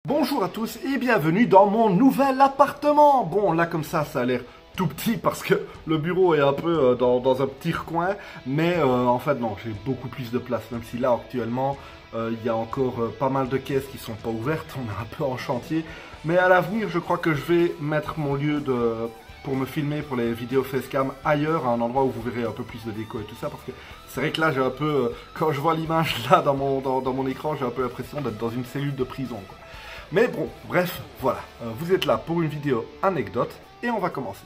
Bonjour à tous et bienvenue dans mon nouvel appartement. Bon, là comme ça a l'air tout petit parce que le bureau est un peu dans un petit recoin. Mais en fait non, j'ai beaucoup plus de place. Même si là actuellement, il y a encore pas mal de caisses qui sont pas ouvertes. On est un peu en chantier. Mais à l'avenir, je crois que je vais mettre mon lieu pour me filmer pour les vidéos facecam ailleurs, à un endroit où vous verrez un peu plus de déco et tout ça. Parce que c'est vrai que là, j'ai un peu, quand je vois l'image là dans mon écran, j'ai un peu l'impression d'être dans une cellule de prison, quoi. Mais bon, bref, voilà, vous êtes là pour une vidéo anecdote et on va commencer.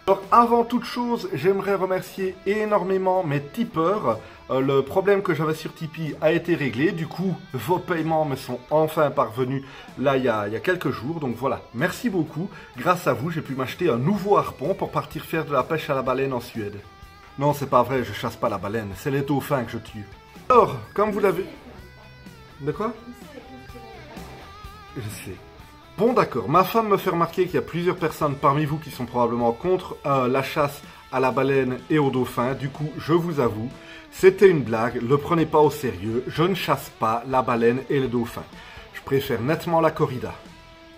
Alors avant toute chose, j'aimerais remercier énormément mes tipeurs. Le problème que j'avais sur Tipeee a été réglé, du coup vos paiements me sont enfin parvenus là il y a quelques jours. Donc voilà, merci beaucoup, grâce à vous j'ai pu m'acheter un nouveau harpon pour partir faire de la pêche à la baleine en Suède. Non c'est pas vrai, je chasse pas la baleine, c'est les dauphins que je tue. Alors, comme vous l'avez... De quoi ? Je sais. Bon d'accord, ma femme me fait remarquer qu'il y a plusieurs personnes parmi vous qui sont probablement contre la chasse à la baleine et au dauphin. Du coup, je vous avoue, c'était une blague, le prenez pas au sérieux, je ne chasse pas la baleine et le dauphin. Je préfère nettement la corrida.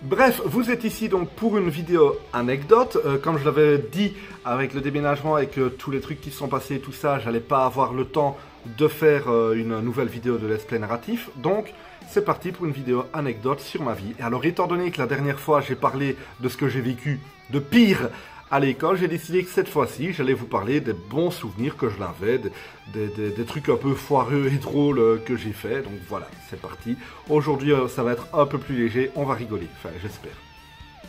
Bref, vous êtes ici donc pour une vidéo anecdote. Comme je l'avais dit avec le déménagement et que tous les trucs qui se sont passés et tout ça, j'allais pas avoir le temps de faire une nouvelle vidéo de let's play narratif. Donc, c'est parti pour une vidéo anecdote sur ma vie. Et alors, étant donné que la dernière fois, j'ai parlé de ce que j'ai vécu de pire à l'école, j'ai décidé que cette fois-ci, j'allais vous parler des bons souvenirs que je l'avais, des trucs un peu foireux et drôles que j'ai fait. Donc voilà, c'est parti. Aujourd'hui, ça va être un peu plus léger, on va rigoler, enfin j'espère.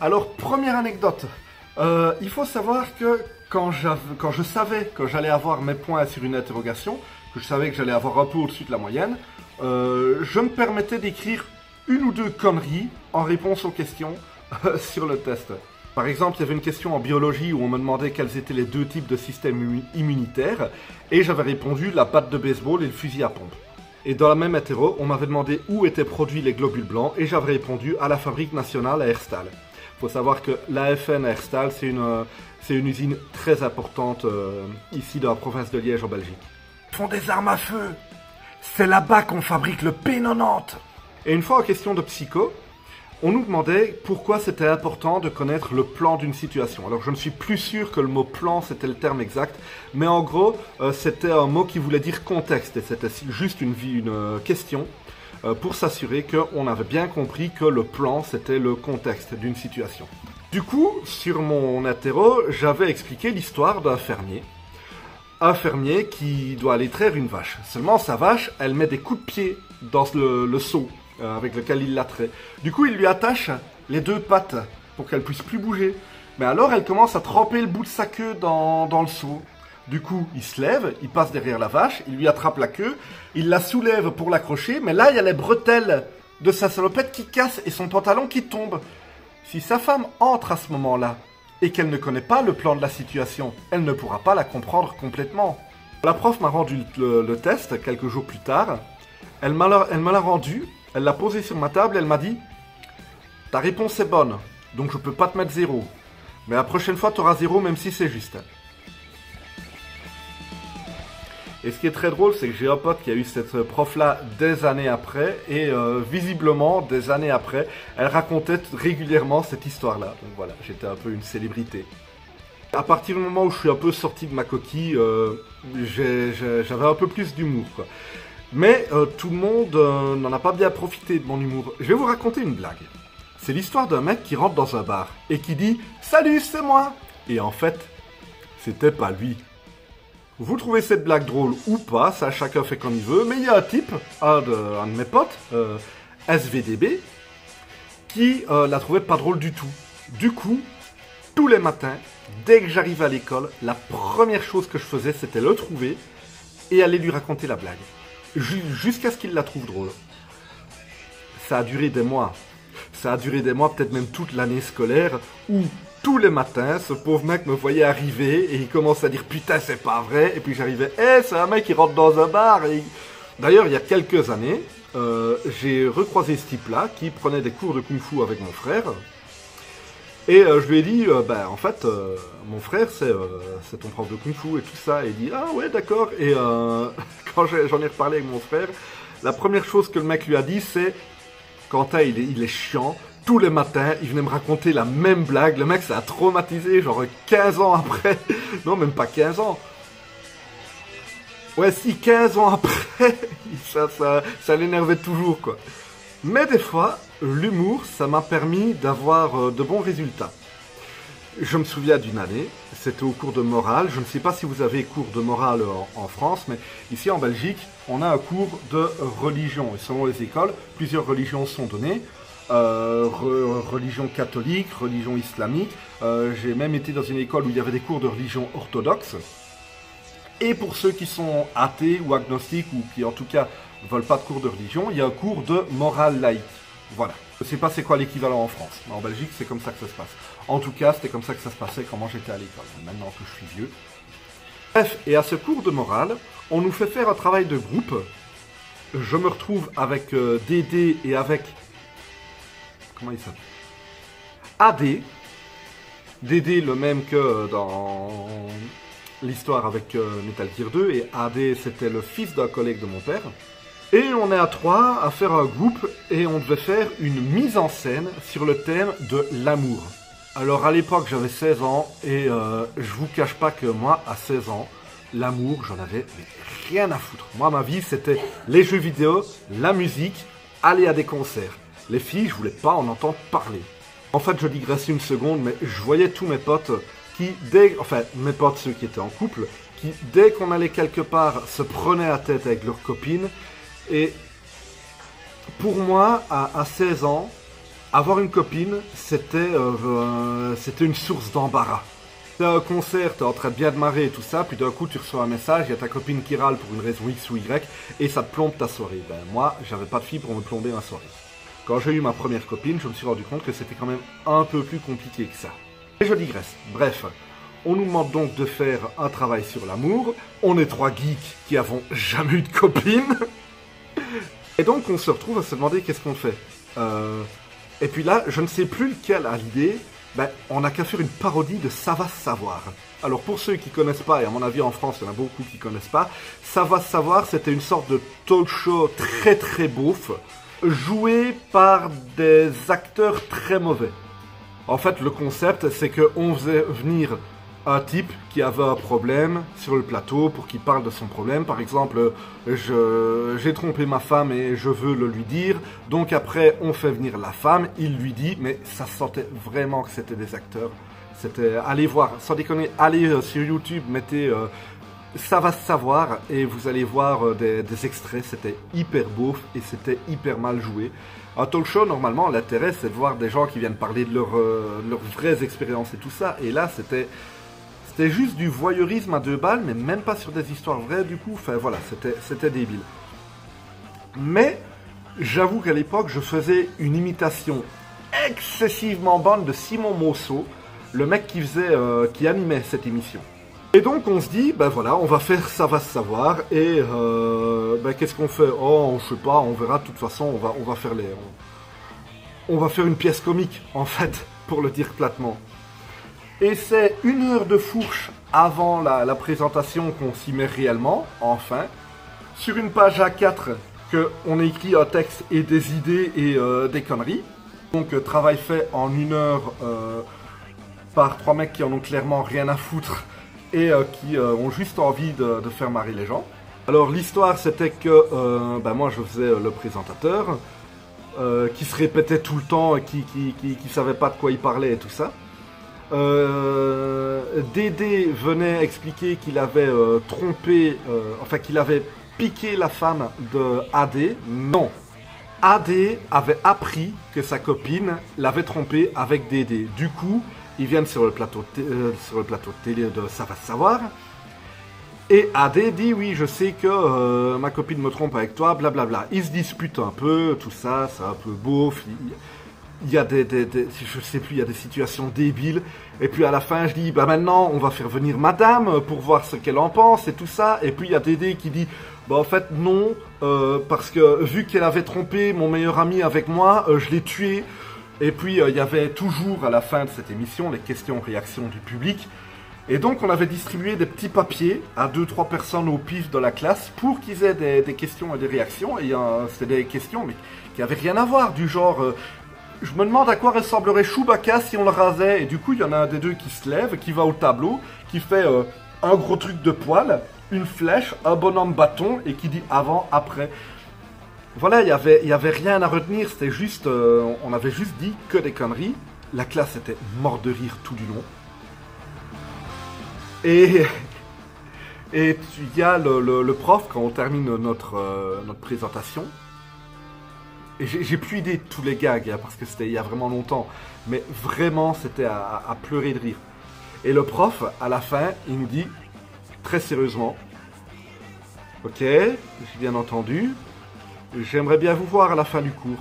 Alors, première anecdote. Il faut savoir que quand je savais que j'allais avoir mes points sur une interrogation, que je savais que j'allais avoir un peu au-dessus de la moyenne, je me permettais d'écrire une ou deux conneries en réponse aux questions sur le test. Par exemple, il y avait une question en biologie où on me demandait quels étaient les deux types de systèmes immunitaires, et j'avais répondu la batte de baseball et le fusil à pompe. Et dans la même hétéro, on m'avait demandé où étaient produits les globules blancs, et j'avais répondu à la fabrique nationale à Herstal. Il faut savoir que l'AFN à Herstal, c'est une usine très importante ici dans la province de Liège en Belgique. Ils font des armes à feu. C'est là-bas qu'on fabrique le P90. Et une fois en question de psycho, on nous demandait pourquoi c'était important de connaître le plan d'une situation. Alors je ne suis plus sûr que le mot plan c'était le terme exact, mais en gros c'était un mot qui voulait dire contexte et c'était juste une question pour s'assurer qu'on avait bien compris que le plan c'était le contexte d'une situation. Du coup, sur mon interro, j'avais expliqué l'histoire d'un fermier. Un fermier qui doit aller traire une vache. Seulement sa vache, elle met des coups de pied dans le seau avec lequel il la traite. Du coup, il lui attache les deux pattes pour qu'elle puisse plus bouger. Mais alors, elle commence à tremper le bout de sa queue dans le seau. Du coup, il se lève, il passe derrière la vache, il lui attrape la queue, il la soulève pour l'accrocher, mais là, il y a les bretelles de sa salopette qui cassent et son pantalon qui tombe. Si sa femme entre à ce moment-là, et qu'elle ne connaît pas le plan de la situation, elle ne pourra pas la comprendre complètement. La prof m'a rendu le test quelques jours plus tard. Elle me l'a rendu, elle l'a posé sur ma table et elle m'a dit « Ta réponse est bonne, donc je peux pas te mettre 0. Mais la prochaine fois, tu auras 0 même si c'est juste. » Et ce qui est très drôle, c'est que j'ai un pote qui a eu cette prof-là des années après, et visiblement, des années après, elle racontait régulièrement cette histoire-là. Donc voilà, j'étais un peu une célébrité. À partir du moment où je suis un peu sorti de ma coquille, j'avais un peu plus d'humour, quoi. Mais tout le monde n'en a pas bien profité de mon humour. Je vais vous raconter une blague. C'est l'histoire d'un mec qui rentre dans un bar, et qui dit « Salut, c'est moi !» Et en fait, c'était pas lui. Vous trouvez cette blague drôle ou pas, ça chacun fait comme il veut, mais il y a un type, un de mes potes, SVDB, qui la trouvait pas drôle du tout. Du coup, tous les matins, dès que j'arrivais à l'école, la première chose que je faisais, c'était le trouver et aller lui raconter la blague. Jusqu'à ce qu'il la trouve drôle. Ça a duré des mois. Ça a duré des mois, peut-être même toute l'année scolaire, où tous les matins, ce pauvre mec me voyait arriver et il commence à dire putain c'est pas vrai, et puis j'arrivais c'est un mec qui rentre dans un bar. D'ailleurs il y a quelques années, j'ai recroisé ce type là qui prenait des cours de kung fu avec mon frère et je lui ai dit en fait mon frère c'est ton prof de kung fu et tout ça, et il dit ah ouais d'accord, et quand j'en ai reparlé avec mon frère, la première chose que le mec lui a dit c'est Quentin, il est chiant. Tous les matins, il venait me raconter la même blague. Le mec, ça a traumatisé, genre 15 ans après. Non, même pas 15 ans. Ouais, si, 15 ans après, ça l'énervait toujours, quoi. Mais des fois, l'humour, ça m'a permis d'avoir de bons résultats. Je me souviens d'une année, c'était au cours de morale. Je ne sais pas si vous avez cours de morale en France, mais ici en Belgique, on a un cours de religion. Et selon les écoles, plusieurs religions sont données. Religion catholique, religion islamique. J'ai même été dans une école où il y avait des cours de religion orthodoxe. Et pour ceux qui sont athées ou agnostiques ou qui en tout cas ne veulent pas de cours de religion, il y a un cours de morale laïque. Voilà. Je ne sais pas c'est quoi l'équivalent en France, mais en Belgique c'est comme ça que ça se passe. En tout cas, c'était comme ça que ça se passait quand moi j'étais à l'école. Maintenant que je suis vieux. Bref, et à ce cours de morale, on nous fait faire un travail de groupe. Je me retrouve avec Dédé et avec... Comment il s'appelle? AD. Dédé, le même que dans l'histoire avec Metal Gear 2, et AD, c'était le fils d'un collègue de mon père. Et on est à 3 à faire un groupe, et on devait faire une mise en scène sur le thème de l'amour. Alors à l'époque, j'avais 16 ans, et je vous cache pas que moi, à 16 ans, l'amour, j'en avais rien à foutre. Moi, ma vie, c'était les jeux vidéo, la musique, aller à des concerts. Les filles, je voulais pas en entendre parler. En fait, je digresse une seconde, mais je voyais tous mes potes qui, mes potes, ceux qui étaient en couple, qui, dès qu'on allait quelque part, se prenaient la tête avec leurs copines. Et pour moi, à 16 ans, avoir une copine, c'était une source d'embarras. T'es à un concert, t'es en train de bien démarrer et tout ça, puis d'un coup tu reçois un message, il y a ta copine qui râle pour une raison X ou Y, et ça te plombe ta soirée. Ben moi, j'avais pas de fille pour me plomber ma soirée. Quand j'ai eu ma première copine, je me suis rendu compte que c'était quand même un peu plus compliqué que ça. Et je digresse. Bref, on nous demande donc de faire un travail sur l'amour. On est 3 geeks qui avons jamais eu de copine. Et donc on se retrouve à se demander qu'est-ce qu'on fait. Et puis là, je ne sais plus lequel a l'idée. Ben, on n'a qu'à faire une parodie de Ça va se savoir. Alors pour ceux qui connaissent pas, et à mon avis en France il y en a beaucoup qui connaissent pas, Ça va se savoir, c'était une sorte de talk show très très beauf, joué par des acteurs très mauvais. En fait, le concept, c'est qu'on faisait venir un type qui avait un problème sur le plateau pour qu'il parle de son problème. Par exemple, j'ai trompé ma femme et je veux le lui dire. Donc après, on fait venir la femme, il lui dit, mais ça sentait vraiment que c'était des acteurs. C'était, allez voir, sans déconner, allez sur YouTube, mettez Ça va se savoir et vous allez voir des extraits. C'était hyper beauf et c'était hyper mal joué. Un talk show, normalement, l'intérêt, c'est de voir des gens qui viennent parler de leurs vraies expériences et tout ça. Et là, c'était juste du voyeurisme à 2 balles, mais même pas sur des histoires vraies, du coup. Enfin, voilà, c'était débile. Mais, j'avoue qu'à l'époque, je faisais une imitation excessivement bonne de Simon Mosso, le mec qui animait cette émission. Et donc on se dit, ben voilà, on va faire Ça va se savoir, et ben qu'est-ce qu'on fait? Oh, je sais pas, on verra, de toute façon, on va faire une pièce comique, en fait, pour le dire platement. Et c'est 1 heure de fourche avant la présentation qu'on s'y met réellement, enfin. Sur une page A4, qu'on écrit un texte et des idées et des conneries. Donc travail fait en 1 heure par 3 mecs qui en ont clairement rien à foutre et qui ont juste envie de faire marrer les gens. Alors l'histoire c'était que ben moi je faisais le présentateur qui se répétait tout le temps et qui savait pas de quoi il parlait et tout ça. Dédé venait expliquer qu'il avait trompé, enfin qu'il avait piqué la femme de AD. Non, AD avait appris que sa copine l'avait trompé avec Dédé. Du coup, ils viennent sur le plateau de télé de Ça va se savoir. Et AD dit oui, je sais que ma copine me trompe avec toi, blablabla. Ils se disputent un peu, tout ça, c'est un peu beauf. Il y a je sais plus, il y a des situations débiles. Et puis à la fin, je dis, bah maintenant, on va faire venir madame pour voir ce qu'elle en pense et tout ça. Et puis il y a Dédé qui dit, bah en fait non, parce que vu qu'elle avait trompé mon meilleur ami avec moi, je l'ai tué. Et puis il y avait toujours à la fin de cette émission les questions-réactions du public. Et donc on avait distribué des petits papiers à 2-3 personnes au pif de la classe pour qu'ils aient des questions et des réactions. Et c'était des questions mais qui n'avaient rien à voir, du genre je me demande à quoi ressemblerait Chewbacca si on le rasait. Et du coup il y en a un des deux qui se lève, qui va au tableau, qui fait un gros truc de poil, une flèche, un bonhomme bâton et qui dit avant, après. Voilà, il y avait rien à retenir, c'était juste, on avait juste dit que des conneries. La classe était morte de rire tout du long. Et il y a le prof, quand on termine notre présentation, et j'ai plus idée de tous les gags, hein, parce que c'était il y a vraiment longtemps, mais vraiment c'était à pleurer de rire. Et le prof, à la fin, il nous dit, très sérieusement, « Ok, j'ai bien entendu, j'aimerais bien vous voir à la fin du cours. »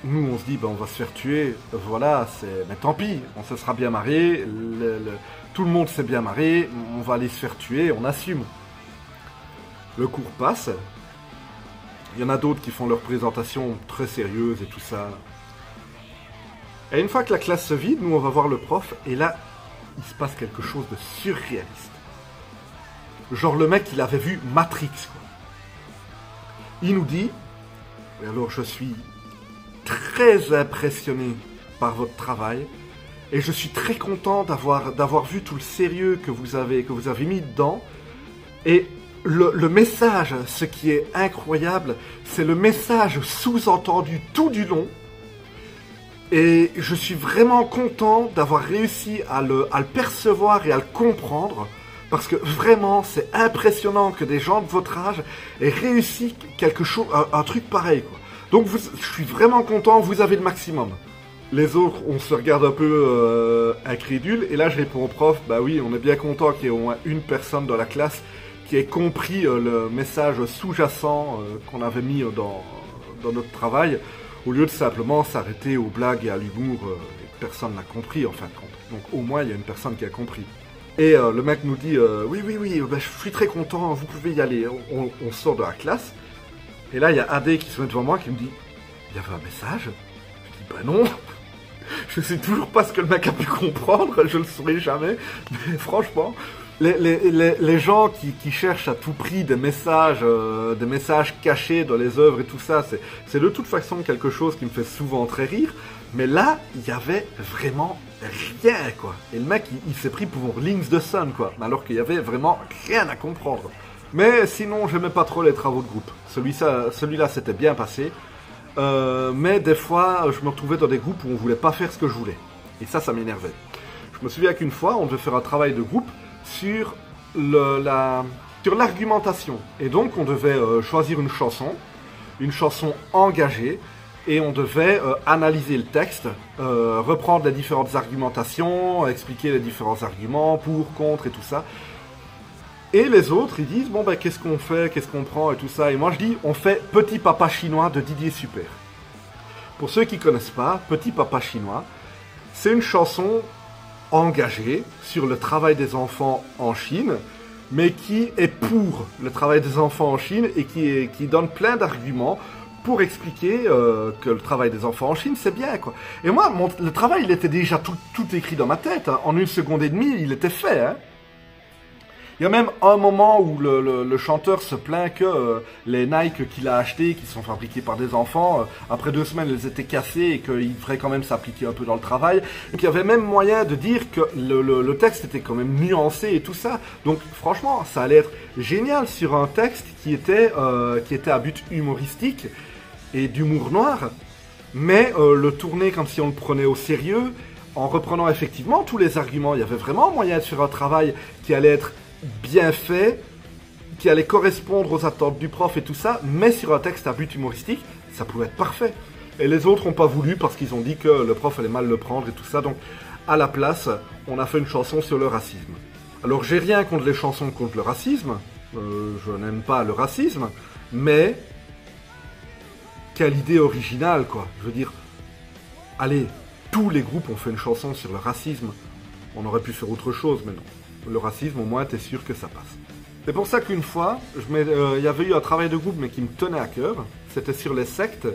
Nous, on se dit, ben, on va se faire tuer, voilà, mais tant pis, on se sera bien marré, tout le monde s'est bien marré, on va aller se faire tuer, on assume. Le cours passe, il y en a d'autres qui font leur présentation très sérieuse et tout ça. Et une fois que la classe se vide, nous on va voir le prof, et là, il se passe quelque chose de surréaliste. Genre le mec, il avait vu Matrix, quoi. Il nous dit, et alors je suis très impressionné par votre travail, et je suis très content d'avoir vu tout le sérieux que vous avez mis dedans. Et le message, ce qui est incroyable, c'est le message sous-entendu tout du long. Et je suis vraiment content d'avoir réussi à le percevoir et à le comprendre. Parce que vraiment, c'est impressionnant que des gens de votre âge aient réussi quelque chose, un truc pareil, quoi. Donc je suis vraiment content, vous avez le maximum. Les autres, on se regarde un peu incrédule, et là je réponds au prof, bah oui, on est bien content qu'il y ait au moins une personne dans la classe qui ait compris le message sous-jacent qu'on avait mis dans notre travail, au lieu de simplement s'arrêter aux blagues et à l'humour, et que personne n'a compris en fin de compte. Donc au moins il y a une personne qui a compris. Et le mec nous dit, oui, bah, je suis très content, vous pouvez y aller. On sort de la classe, et là il y a AD qui se met devant moi qui me dit, il y avait un message? Je dis, bah non. Je sais toujours pas ce que le mec a pu comprendre, je le saurai jamais, mais franchement, les gens qui cherchent à tout prix des messages cachés dans les œuvres et tout ça, c'est de toute façon quelque chose qui me fait souvent très rire, mais là, il y avait vraiment rien, quoi. Et le mec, il s'est pris pour Links the Sun, quoi, alors qu'il y avait vraiment rien à comprendre. Mais sinon, j'aimais pas trop les travaux de groupe. Celui-là, c'était bien passé. Mais des fois, je me retrouvais dans des groupes où on voulait pas faire ce que je voulais. Et ça m'énervait. Je me souviens qu'une fois, on devait faire un travail de groupe sur l'argumentation. Et donc, on devait choisir une chanson engagée, et on devait analyser le texte, reprendre les différentes argumentations, expliquer les différents arguments, pour, contre et tout ça. Et les autres, ils disent, bon ben qu'est-ce qu'on fait, qu'est-ce qu'on prend et tout ça. Et moi je dis, on fait Petit Papa Chinois de Didier Super. Pour ceux qui ne connaissent pas, Petit Papa Chinois, c'est une chanson engagée sur le travail des enfants en Chine, mais qui est pour le travail des enfants en Chine et qui donne plein d'arguments pour expliquer que le travail des enfants en Chine, c'est bien, quoi. Et moi, le travail, il était déjà tout écrit dans ma tête, hein. En 1 seconde et demie, il était fait, hein. Il y a même un moment où le chanteur se plaint que les Nike qu'il a achetés, qui sont fabriqués par des enfants, après 2 semaines, elles étaient cassées et qu'il devrait quand même s'appliquer un peu dans le travail. Donc il y avait même moyen de dire que le texte était quand même nuancé et tout ça. Donc franchement, ça allait être génial sur un texte qui était à but humoristique et d'humour noir, mais le tourner comme si on le prenait au sérieux, en reprenant effectivement tous les arguments. Il y avait vraiment moyen de faire un travail qui allait être bien fait, qui allait correspondre aux attentes du prof et tout ça, mais sur un texte à but humoristique, ça pouvait être parfait. Et les autres n'ont pas voulu parce qu'ils ont dit que le prof allait mal le prendre et tout ça, donc à la place, on a fait une chanson sur le racisme. Alors j'ai rien contre les chansons contre le racisme, je n'aime pas le racisme, mais quelle idée originale, quoi. Je veux dire, allez, tous les groupes ont fait une chanson sur le racisme, on aurait pu faire autre chose, mais non. Le racisme, au moins, t'es sûr que ça passe. C'est pour ça qu'une fois, il y avait eu un travail de groupe, mais qui me tenait à cœur. C'était sur les sectes.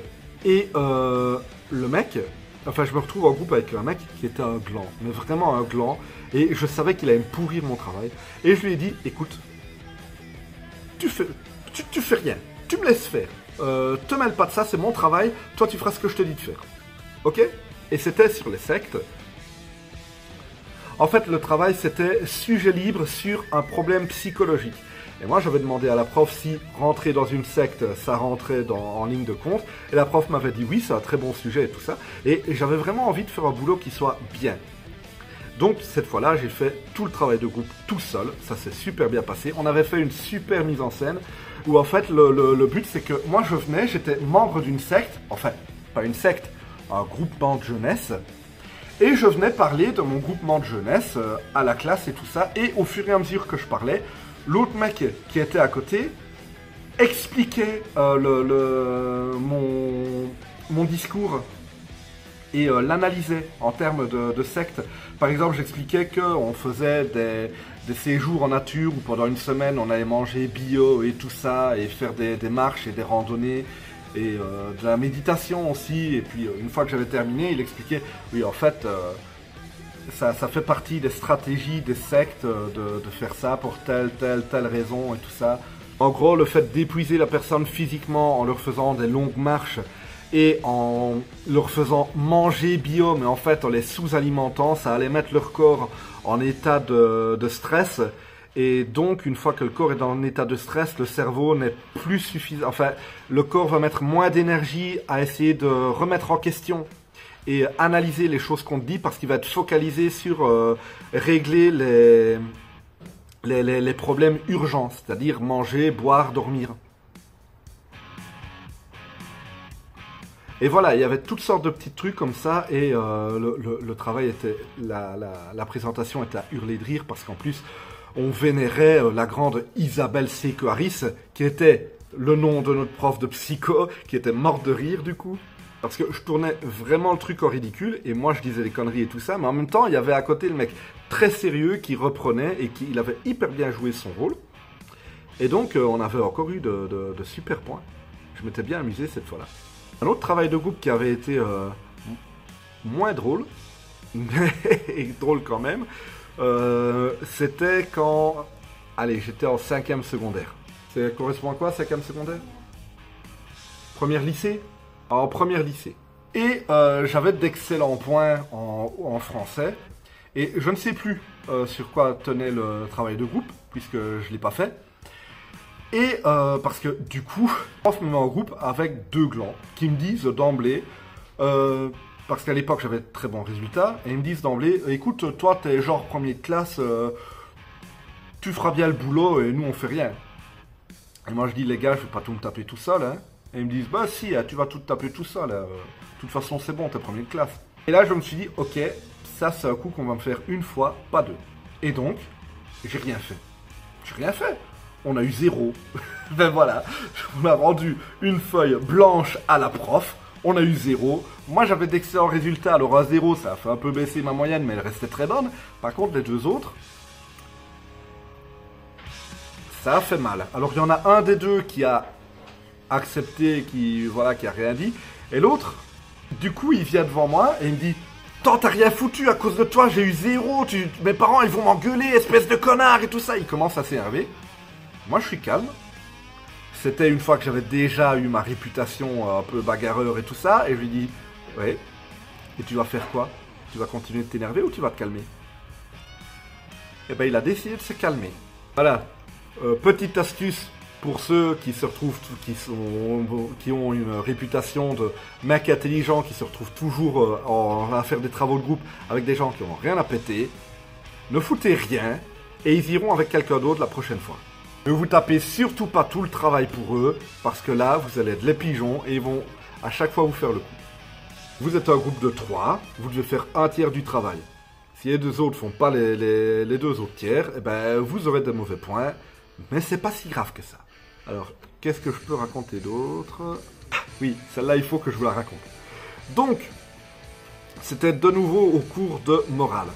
Et le mec, enfin je me retrouve en groupe avec un mec qui était un gland, mais vraiment un gland, et je savais qu'il allait me pourrir mon travail. Et je lui ai dit, écoute, tu fais rien, tu me laisses faire. Te mêle pas de ça, c'est mon travail, toi tu feras ce que je te dis de faire. Ok? Et c'était sur les sectes. En fait, le travail, c'était sujet libre sur un problème psychologique. Et moi, j'avais demandé à la prof si rentrer dans une secte, ça rentrait en ligne de compte. Et la prof m'avait dit oui, c'est un très bon sujet et tout ça. Et j'avais vraiment envie de faire un boulot qui soit bien. Donc, cette fois-là, j'ai fait tout le travail de groupe tout seul. Ça s'est super bien passé. On avait fait une super mise en scène où, en fait, le but, c'est que moi, je venais, j'étais membre d'une secte. Enfin, pas une secte, un groupement de jeunesse. Et je venais parler de mon groupement de jeunesse à la classe et tout ça. Et au fur et à mesure que je parlais, l'autre mec qui était à côté expliquait mon discours et l'analysait en termes de secte. Par exemple, j'expliquais qu'on faisait des séjours en nature où pendant une semaine on allait manger bio et tout ça et faire des marches et des randonnées. Et de la méditation aussi, et puis une fois que j'avais terminé, il expliquait, oui en fait, ça fait partie des stratégies des sectes de faire ça pour telle raison et tout ça. En gros, le fait d'épuiser la personne physiquement en leur faisant des longues marches et en leur faisant manger bio, mais en fait en les sous-alimentant, ça allait mettre leur corps en état de stress. Et donc, une fois que le corps est dans un état de stress, le cerveau n'est plus suffisant. Enfin, le corps va mettre moins d'énergie à essayer de remettre en question et analyser les choses qu'on te dit parce qu'il va être focalisé sur régler les problèmes urgents, c'est-à-dire manger, boire, dormir. Et voilà, il y avait toutes sortes de petits trucs comme ça et le travail était... La présentation était à hurler de rire parce qu'en plus... on vénérait la grande Isabelle Seco Harris, qui était le nom de notre prof de psycho, qui était morte de rire du coup. Parce que je tournais vraiment le truc au ridicule, et moi je disais des conneries et tout ça, mais en même temps, il y avait à côté le mec très sérieux qui reprenait, et il avait hyper bien joué son rôle. Et donc, on avait encore eu de super points. Je m'étais bien amusé cette fois-là. Un autre travail de groupe qui avait été moins drôle, mais drôle quand même, c'était quand... Allez, j'étais en 5e secondaire. Ça correspond à quoi, 5e secondaire? Première lycée? En première lycée. Et j'avais d'excellents points en français. Et je ne sais plus sur quoi tenait le travail de groupe, puisque je ne l'ai pas fait. Et parce que du coup, le prof me met en groupe avec deux glands qui me disent d'emblée... parce qu'à l'époque, j'avais de très bons résultats. Et ils me disent d'emblée, écoute, toi, t'es genre premier de classe, tu feras bien le boulot et nous, on fait rien. Et moi, je dis, les gars, je vais pas tout me taper tout seul. Hein. Et ils me disent, bah si, tu vas tout te taper tout seul. De toute façon, c'est bon, t'es premier de classe. Et là, je me suis dit, ok, ça, c'est un coup qu'on va me faire une fois, pas deux. Et donc, j'ai rien fait. J'ai rien fait. On a eu 0. Ben voilà, on a rendu une feuille blanche à la prof. On a eu 0. Moi, j'avais d'excellents résultats. Alors, à 0, ça a fait un peu baisser ma moyenne, mais elle restait très bonne. Par contre, les deux autres, ça a fait mal. Alors, il y en a un des deux qui a accepté, qui a rien dit. Et l'autre, du coup, il vient devant moi et il me dit « Tant, t'as rien foutu, à cause de toi, j'ai eu 0. Mes parents, ils vont m'engueuler, espèce de connard !» et tout ça. Il commence à s'énerver. Moi, je suis calme. C'était une fois que j'avais déjà eu ma réputation un peu bagarreur et tout ça. Et je lui dis, ouais, et tu vas faire quoi? Tu vas continuer de t'énerver ou tu vas te calmer? Et ben il a décidé de se calmer. Voilà, petite astuce pour ceux qui se retrouvent, qui ont une réputation de mec intelligent, qui se retrouvent toujours à faire des travaux de groupe avec des gens qui n'ont rien à péter. Ne foutez rien et ils iront avec quelqu'un d'autre la prochaine fois. Ne vous tapez surtout pas tout le travail pour eux, parce que là, vous allez être les pigeons et ils vont à chaque fois vous faire le coup. Vous êtes un groupe de 3, vous devez faire un tiers du travail. Si les deux autres font pas les deux autres tiers, eh ben, vous aurez de mauvais points, mais c'est pas si grave que ça. Alors, qu'est-ce que je peux raconter d'autre? Oui, celle-là, il faut que je vous la raconte. Donc, c'était de nouveau au cours de morale.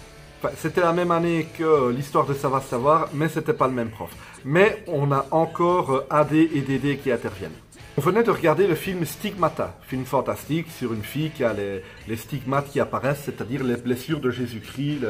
Enfin, c'était la même année que l'histoire de Ça va savoir, mais c'était pas le même prof. Mais on a encore AD et DD qui interviennent. On venait de regarder le film Stigmata, film fantastique sur une fille qui a les stigmates qui apparaissent, c'est-à-dire les blessures de Jésus-Christ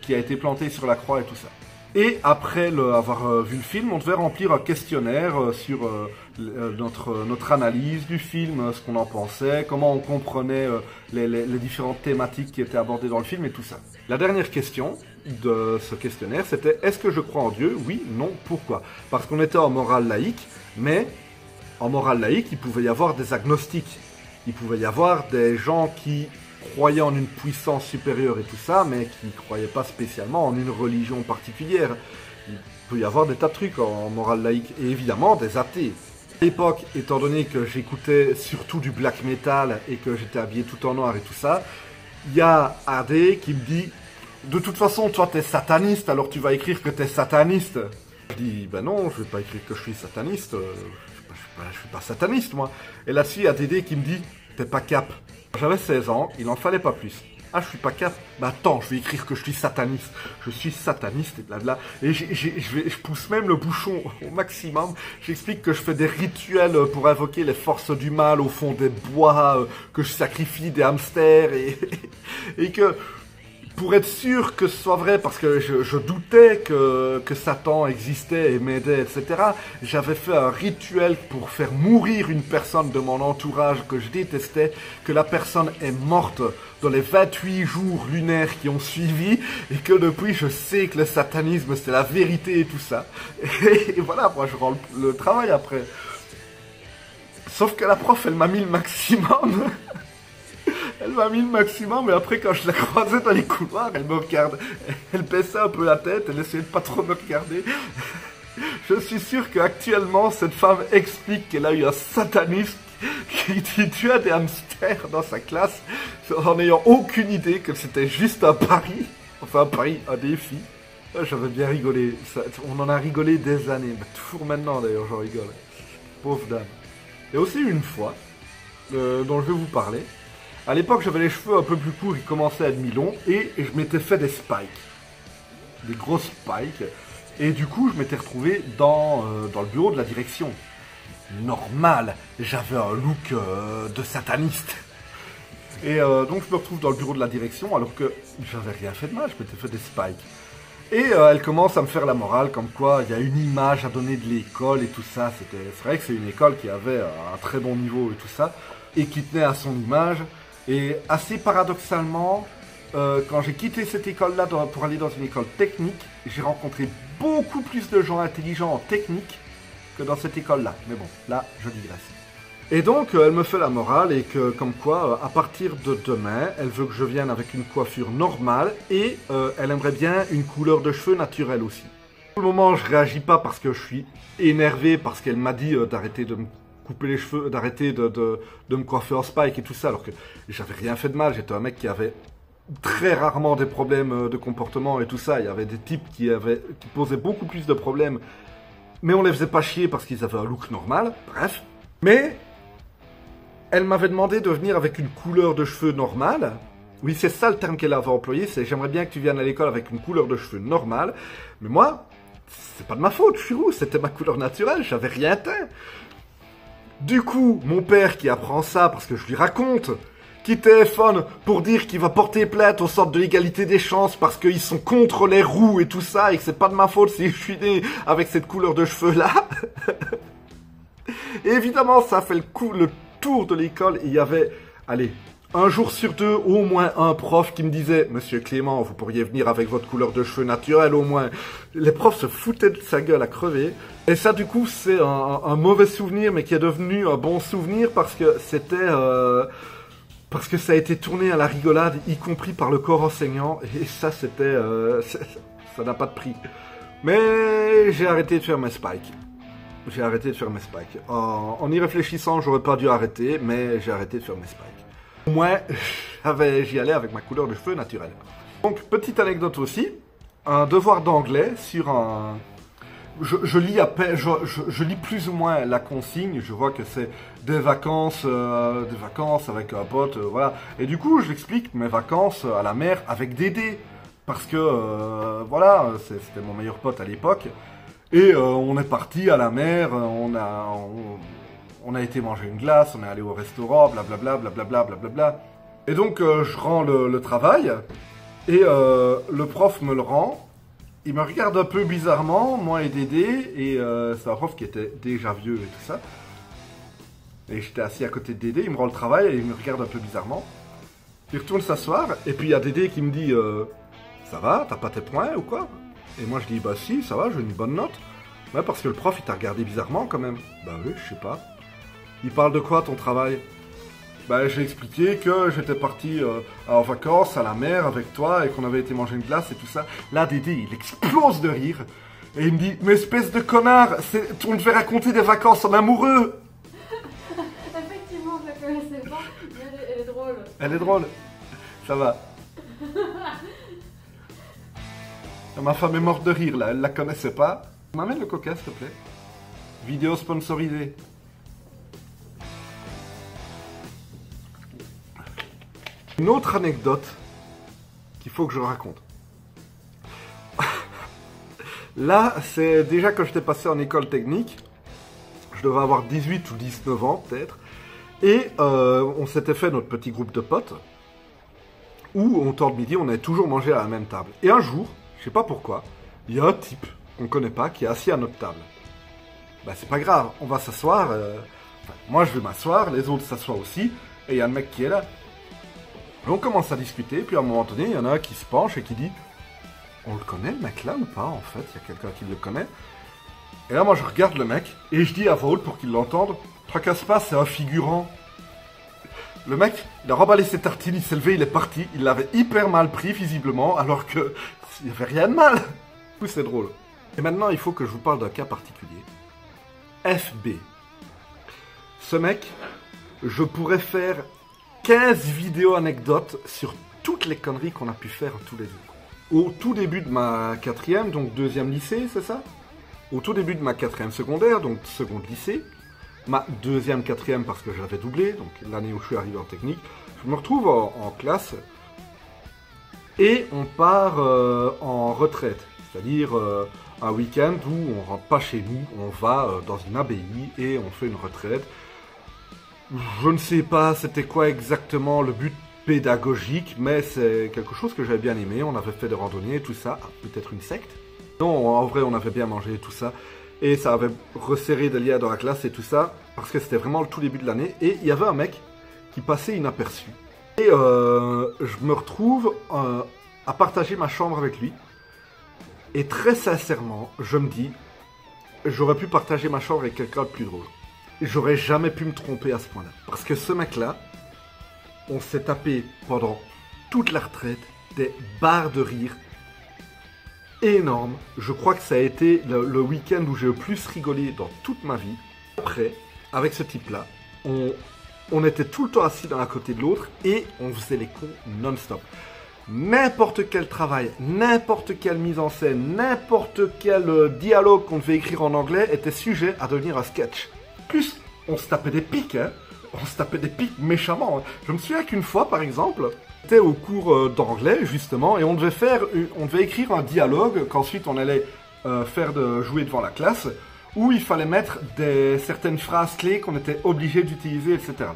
qui a été planté sur la croix et tout ça. Et après avoir vu le film, on devait remplir un questionnaire sur notre analyse du film, ce qu'on en pensait, comment on comprenait les différentes thématiques qui étaient abordées dans le film et tout ça. La dernière question de ce questionnaire, c'était « Est-ce que je crois en Dieu? Oui, non, pourquoi ?» Parce qu'on était en morale laïque, mais en morale laïque, il pouvait y avoir des agnostiques. Il pouvait y avoir des gens qui croyaient en une puissance supérieure et tout ça, mais qui ne croyaient pas spécialement en une religion particulière. Il peut y avoir des tas de trucs en morale laïque, et évidemment des athées. À l'époque, étant donné que j'écoutais surtout du black metal et que j'étais habillé tout en noir et tout ça, il y a AD qui me dit « De toute façon, toi t'es sataniste, alors tu vas écrire que t'es sataniste. » Je dis « Ben non, je vais pas écrire que je suis sataniste, je suis pas sataniste moi. » Et là-dessus, il y a Dédé qui me dit « T'es pas cap. » J'avais 16 ans, il en fallait pas plus. Ah, je suis pas cap. Bah attends, je vais écrire que je suis sataniste. Je suis sataniste et blabla. Et je pousse même le bouchon au maximum. J'explique que je fais des rituels pour invoquer les forces du mal au fond des bois, que je sacrifie des hamsters et que pour être sûr que ce soit vrai, parce que je doutais que Satan existait et m'aidait, etc., j'avais fait un rituel pour faire mourir une personne de mon entourage que je détestais, que la personne est morte dans les 28 jours lunaires qui ont suivi, et que depuis je sais que le satanisme c'est la vérité et tout ça. Et voilà, moi je rends le travail après. Sauf que la prof, elle m'a mis le maximum. Elle m'a mis le maximum, et après quand je la croisais dans les couloirs, elle me regarde, elle baissait un peu la tête, elle essayait de pas trop me regarder. Je suis sûr qu'actuellement, cette femme explique qu'elle a eu un sataniste qui tuait des hamsters dans sa classe, en n'ayant aucune idée que c'était juste un pari, enfin un pari, un défi. J'avais bien rigolé, on en a rigolé des années, toujours maintenant d'ailleurs j'en rigole. Pauvre dame. Et aussi une fois, dont je vais vous parler. À l'époque, j'avais les cheveux un peu plus courts, ils commençaient à être mi-longs, et je m'étais fait des spikes. Des gros spikes. Et du coup, je m'étais retrouvé dans le bureau de la direction. Normal, j'avais un look de sataniste. Et donc, je me retrouve dans le bureau de la direction, alors que j'avais rien fait de mal, je m'étais fait des spikes. Et elle commence à me faire la morale, comme quoi il y a une image à donner de l'école et tout ça. C'est vrai que c'est une école qui avait un très bon niveau et tout ça, et qui tenait à son image. Et assez paradoxalement, quand j'ai quitté cette école-là pour aller dans une école technique, j'ai rencontré beaucoup plus de gens intelligents en technique que dans cette école-là. Mais bon, là, je digresse. Et donc, elle me fait la morale et que, comme quoi, à partir de demain, elle veut que je vienne avec une coiffure normale et elle aimerait bien une couleur de cheveux naturelle aussi. Pour le moment, je réagis pas parce que je suis énervé, parce qu'elle m'a dit d'arrêter de me couper les cheveux, d'arrêter de me coiffer en spike et tout ça, alors que j'avais rien fait de mal. J'étais un mec qui avait très rarement des problèmes de comportement et tout ça. Il y avait des types qui posaient beaucoup plus de problèmes, mais on les faisait pas chier parce qu'ils avaient un look normal, bref. Mais elle m'avait demandé de venir avec une couleur de cheveux normale. Oui, c'est ça le terme qu'elle avait employé, c'est « j'aimerais bien que tu viennes à l'école avec une couleur de cheveux normale ». Mais moi, c'est pas de ma faute, je suis roux, c'était ma couleur naturelle, j'avais rien teint. Du coup, mon père qui apprend ça, parce que je lui raconte, qui téléphone pour dire qu'il va porter plainte au centre de l'égalité des chances parce qu'ils sont contre les roux et tout ça, et que c'est pas de ma faute si je suis né avec cette couleur de cheveux-là. Et évidemment, ça a fait le tour de l'école, et il y avait, allez, un jour sur deux, au moins un prof qui me disait « Monsieur Clément, vous pourriez venir avec votre couleur de cheveux naturelle au moins ». Les profs se foutaient de sa gueule à crever. Et ça, du coup, c'est un mauvais souvenir, mais qui est devenu un bon souvenir parce que c'était... parce que ça a été tourné à la rigolade, y compris par le corps enseignant. Et ça, c'était... ça n'a pas de prix. Mais j'ai arrêté de faire mes spikes. J'ai arrêté de faire mes spikes. En y réfléchissant, j'aurais pas dû arrêter, mais j'ai arrêté de faire mes spikes. Au moins, j'y allais avec ma couleur de cheveux naturelle. Donc, petite anecdote aussi, un devoir d'anglais sur un... Je lis à peine, je lis plus ou moins la consigne, je vois que c'est des vacances avec un pote, voilà. Et du coup, j'explique mes vacances à la mer avec Dédé, parce que, voilà, c'était mon meilleur pote à l'époque. Et on est parti à la mer, on a été manger une glace, on est allé au restaurant, blablabla, blablabla, blablabla. Et donc, je rends le travail, et le prof me le rend. Il me regarde un peu bizarrement, moi et Dédé, et c'est un prof qui était déjà vieux et tout ça. Et j'étais assis à côté de Dédé, il me rend le travail et il me regarde un peu bizarrement. Il retourne s'asseoir, et puis il y a Dédé qui me dit ça va, t'as pas tes points ou quoi? Et moi je dis bah si, ça va, j'ai une bonne note. Ouais, parce que le prof il t'a regardé bizarrement quand même. Bah oui, je sais pas. Il parle de quoi ton travail? Bah j'ai expliqué que j'étais parti en vacances à la mer avec toi et qu'on avait été manger une glace et tout ça. Là Dédé il explose de rire et il me dit mais espèce de connard, on devait raconter des vacances en amoureux. Effectivement, je la connaissais pas, mais elle est drôle. Elle est drôle, ça va. Ma femme est morte de rire là, elle la connaissait pas. M'amène le coca s'il te plaît. Vidéo sponsorisée. Une autre anecdote qu'il faut que je raconte. Là, c'est déjà quand j'étais passé en école technique. Je devais avoir 18 ou 19 ans peut-être. Et on s'était fait notre petit groupe de potes. Où, au temps de midi, on avait toujours mangé à la même table. Et un jour, je sais pas pourquoi, il y a un type qu'on connaît pas qui est assis à notre table. Bah c'est pas grave, on va s'asseoir. Moi je vais m'asseoir, les autres s'assoient aussi. Et il y a un mec qui est là. Et on commence à discuter, puis à un moment donné, il y en a un qui se penche et qui dit on le connaît le mec là ou pas en fait? Il y a quelqu'un qui le connaît. Et là moi je regarde le mec et je dis à voix haute pour qu'il l'entende tracasse pas, c'est un figurant. Le mec, il a remballé ses tartines, il s'est levé, il est parti. Il l'avait hyper mal pris visiblement alors que il n'y avait rien de mal. Du coup c'est drôle. Et maintenant il faut que je vous parle d'un cas particulier. FB. Ce mec, je pourrais faire 15 vidéos anecdotes sur toutes les conneries qu'on a pu faire tous les deux. Au tout début de ma quatrième, donc deuxième lycée, c'est ça? Au tout début de ma quatrième secondaire, donc seconde lycée, ma deuxième, quatrième parce que j'avais doublé, donc l'année où je suis arrivé en technique, je me retrouve en classe et on part en retraite, c'est-à-dire un week-end où on rentre pas chez nous, on va dans une abbaye et on fait une retraite. Je ne sais pas c'était quoi exactement le but pédagogique, mais c'est quelque chose que j'avais bien aimé. On avait fait des randonnées, tout ça, peut-être une secte. Non, en vrai, on avait bien mangé, tout ça. Et ça avait resserré des liens dans la classe et tout ça, parce que c'était vraiment le tout début de l'année. Et il y avait un mec qui passait inaperçu. Et je me retrouve à partager ma chambre avec lui. Et très sincèrement, je me dis, j'aurais pu partager ma chambre avec quelqu'un de plus drôle. J'aurais jamais pu me tromper à ce point-là. Parce que ce mec-là, on s'est tapé pendant toute la retraite des barres de rire énormes. Je crois que ça a été le week-end où j'ai le plus rigolé dans toute ma vie. Après, avec ce type-là, on était tout le temps assis l'un à côté de l'autre et on faisait les cons non-stop. N'importe quel travail, n'importe quelle mise en scène, n'importe quel dialogue qu'on devait écrire en anglais était sujet à devenir un sketch. Plus, on se tapait des pics, hein. On se tapait des pics méchamment. Hein. Je me souviens qu'une fois, par exemple, c'était au cours d'anglais, justement, et on devait écrire un dialogue qu'ensuite on allait jouer devant la classe, où il fallait mettre certaines phrases clés qu'on était obligé d'utiliser, etc.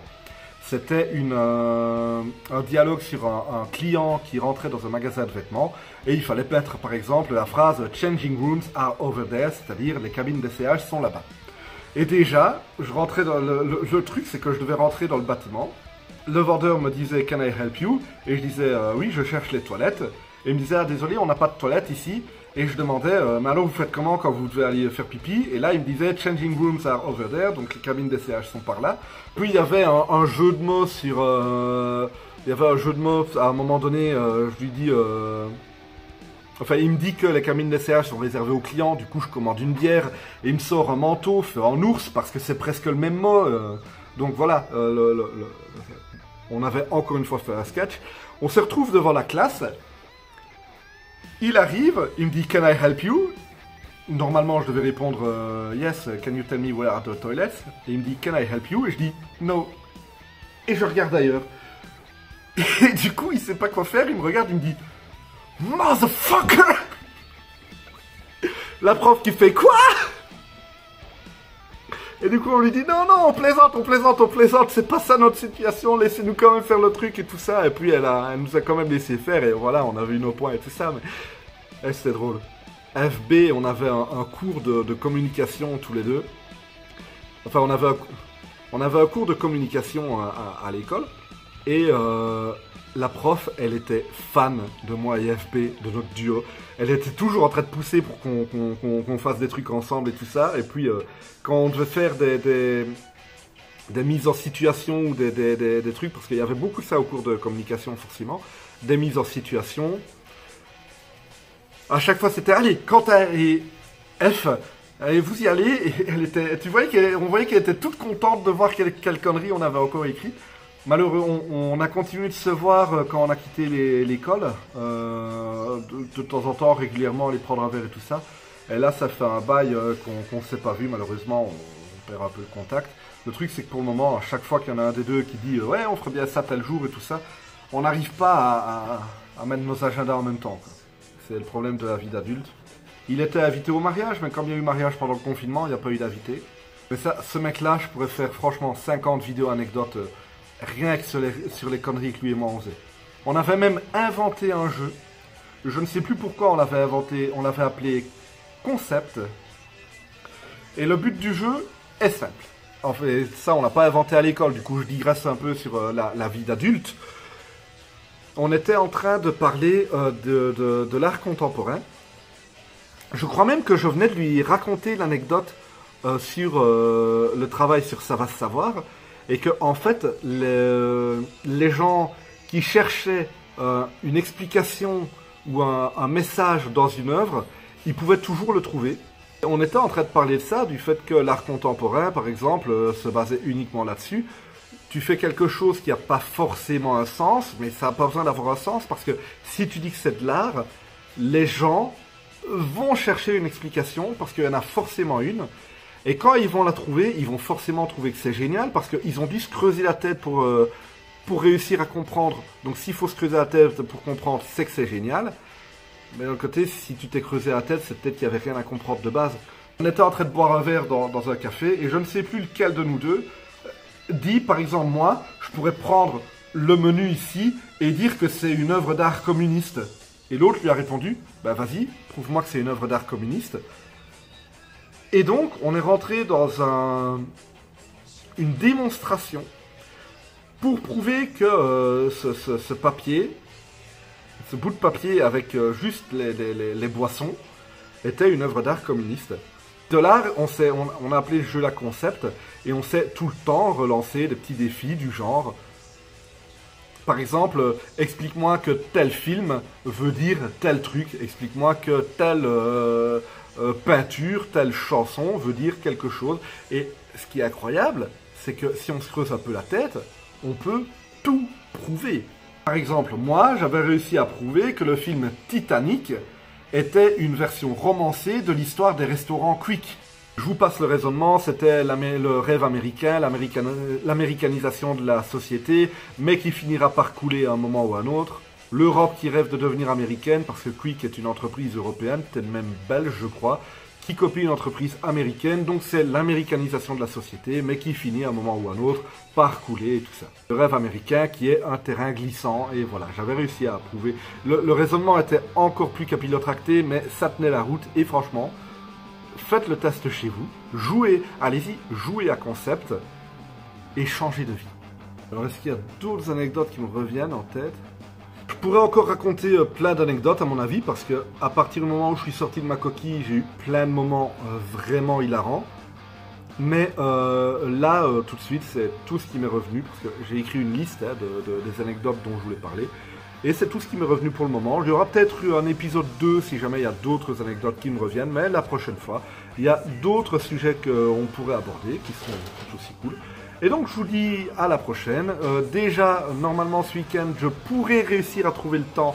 C'était un dialogue sur un client qui rentrait dans un magasin de vêtements, et il fallait mettre, par exemple, la phrase « Changing rooms are over there », c'est-à-dire « les cabines d'essayage sont là-bas ». Et déjà, je rentrais dans le truc, c'est que je devais rentrer dans le bâtiment. Le vendeur me disait « Can I help you ?» Et je disais « Oui, je cherche les toilettes ». Et il me disait « Ah, désolé, on n'a pas de toilettes ici ». Et je demandais « Mais alors, vous faites comment quand vous devez aller faire pipi ?» Et là, il me disait « Changing rooms are over there », donc les cabines d'essayage sont par là. Puis il y avait un jeu de mots sur... il y avait un jeu de mots, à un moment donné, je lui dis... Enfin, il me dit que les cabines d'essayage sont réservées aux clients, du coup je commande une bière, et il me sort un manteau fait en ours, parce que c'est presque le même mot. Donc voilà, on avait encore une fois fait un sketch. On se retrouve devant la classe, il arrive, il me dit « Can I help you ?» Normalement je devais répondre « Yes, can you tell me where are the toilets ?» Et il me dit « Can I help you ?» Et je dis « No ». Et je regarde ailleurs. Et du coup il sait pas quoi faire, il me regarde, il me dit « Motherfucker! » La prof qui fait quoi? Et Et du coup, on lui dit, non, non, on plaisante, c'est pas ça notre situation, laissez-nous quand même faire le truc et tout ça. Et puis, elle nous a quand même laissé faire, et voilà, on avait eu nos points et tout ça, mais c'était drôle. FB, on avait un cours de communication tous les deux. Enfin, on avait un cours de communication à l'école, et la prof, elle était fan de moi et FB, de notre duo. Elle était toujours en train de pousser pour qu'on fasse des trucs ensemble et tout ça. Et puis, quand on devait faire des mises en situation ou des trucs, parce qu'il y avait beaucoup de ça au cours de communication, forcément, des mises en situation, à chaque fois, c'était, allez, Quentin et F, allez, vous y allez. Et elle était, on voyait qu'elle était toute contente de voir quelle connerie on avait encore écrit. Malheureusement, on a continué de se voir quand on a quitté l'école, de temps en temps, régulièrement, aller prendre un verre et tout ça. Et là, ça fait un bail qu'on ne s'est pas vu, malheureusement, on perd un peu le contact. Le truc, c'est que pour le moment, à chaque fois qu'il y en a un des deux qui dit « Ouais, on ferait bien ça tel jour et tout ça », on n'arrive pas à mettre nos agendas en même temps. C'est le problème de la vie d'adulte. Il était invité au mariage, mais comme il y a eu mariage pendant le confinement, il n'y a pas eu d'invité. Mais ça, ce mec-là, je pourrais faire franchement 50 vidéos anecdotes rien que sur les conneries que lui et moi on faisait. On avait même inventé un jeu. Je ne sais plus pourquoi on l'avait inventé. On l'avait appelé Concept. Et le but du jeu est simple. En fait, ça, on l'a pas inventé à l'école. Du coup, je digresse un peu sur la vie d'adulte. On était en train de parler de l'art contemporain. Je crois même que je venais de lui raconter l'anecdote sur le travail sur Ça va se savoir. Et que, en fait, les gens qui cherchaient une explication ou un message dans une œuvre, ils pouvaient toujours le trouver. On était en train de parler de ça, du fait que l'art contemporain, par exemple, se basait uniquement là-dessus. Tu fais quelque chose qui n'a pas forcément un sens, mais ça n'a pas besoin d'avoir un sens, parce que si tu dis que c'est de l'art, les gens vont chercher une explication, parce qu'il y en a forcément une. Et quand ils vont la trouver, ils vont forcément trouver que c'est génial, parce qu'ils ont dû se creuser la tête pour réussir à comprendre. Donc s'il faut se creuser la tête pour comprendre, c'est que c'est génial. Mais d'un côté, si tu t'es creusé la tête, c'est peut-être qu'il n'y avait rien à comprendre de base. On était en train de boire un verre dans un café, et je ne sais plus lequel de nous deux dit, par exemple, moi, je pourrais prendre le menu ici et dire que c'est une œuvre d'art communiste. Et l'autre lui a répondu, bah vas-y, prouve-moi que c'est une œuvre d'art communiste. Et donc, on est rentré dans une démonstration pour prouver que ce papier, ce bout de papier avec juste les boissons, était une œuvre d'art communiste. De là, on a appelé le jeu la concept, et on s'est tout le temps relancé des petits défis du genre. Par exemple, explique-moi que tel film veut dire tel truc, explique-moi que telle peinture, telle chanson veut dire quelque chose. Et ce qui est incroyable, c'est que si on se creuse un peu la tête, on peut tout prouver. Par exemple, moi, j'avais réussi à prouver que le film Titanic était une version romancée de l'histoire des restaurants Quick. Je vous passe le raisonnement, c'était le rêve américain, l'américanisation de la société, mais qui finira par couler à un moment ou à un autre. L'Europe qui rêve de devenir américaine, parce que Quick est une entreprise européenne, peut-être même belge je crois, qui copie une entreprise américaine, donc c'est l'américanisation de la société, mais qui finit à un moment ou à un autre par couler et tout ça. Le rêve américain qui est un terrain glissant, et voilà, j'avais réussi à prouver. Le raisonnement était encore plus capillotracté, mais ça tenait la route, et franchement, faites le test chez vous, jouez, allez-y, jouez à concept, et changez de vie. Alors est-ce qu'il y a d'autres anecdotes qui me reviennent en tête ? Je pourrais encore raconter plein d'anecdotes à mon avis, parce que à partir du moment où je suis sorti de ma coquille, j'ai eu plein de moments vraiment hilarants. Mais là, tout de suite, c'est tout ce qui m'est revenu, parce que j'ai écrit une liste des anecdotes dont je voulais parler. Et c'est tout ce qui m'est revenu pour le moment. Il y aura peut-être eu un épisode 2 si jamais il y a d'autres anecdotes qui me reviennent, mais la prochaine fois, il y a d'autres sujets qu'on pourrait aborder, qui sont tout aussi cool. Et donc je vous dis à la prochaine. Déjà, normalement ce week-end, je pourrais réussir à trouver le temps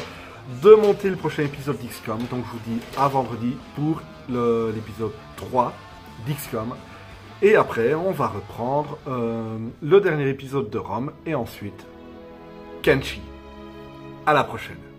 de monter le prochain épisode d'XCOM. Donc je vous dis à vendredi pour l'épisode 3 d'XCOM. Et après, on va reprendre le dernier épisode de Rome et ensuite Kenshi. À la prochaine.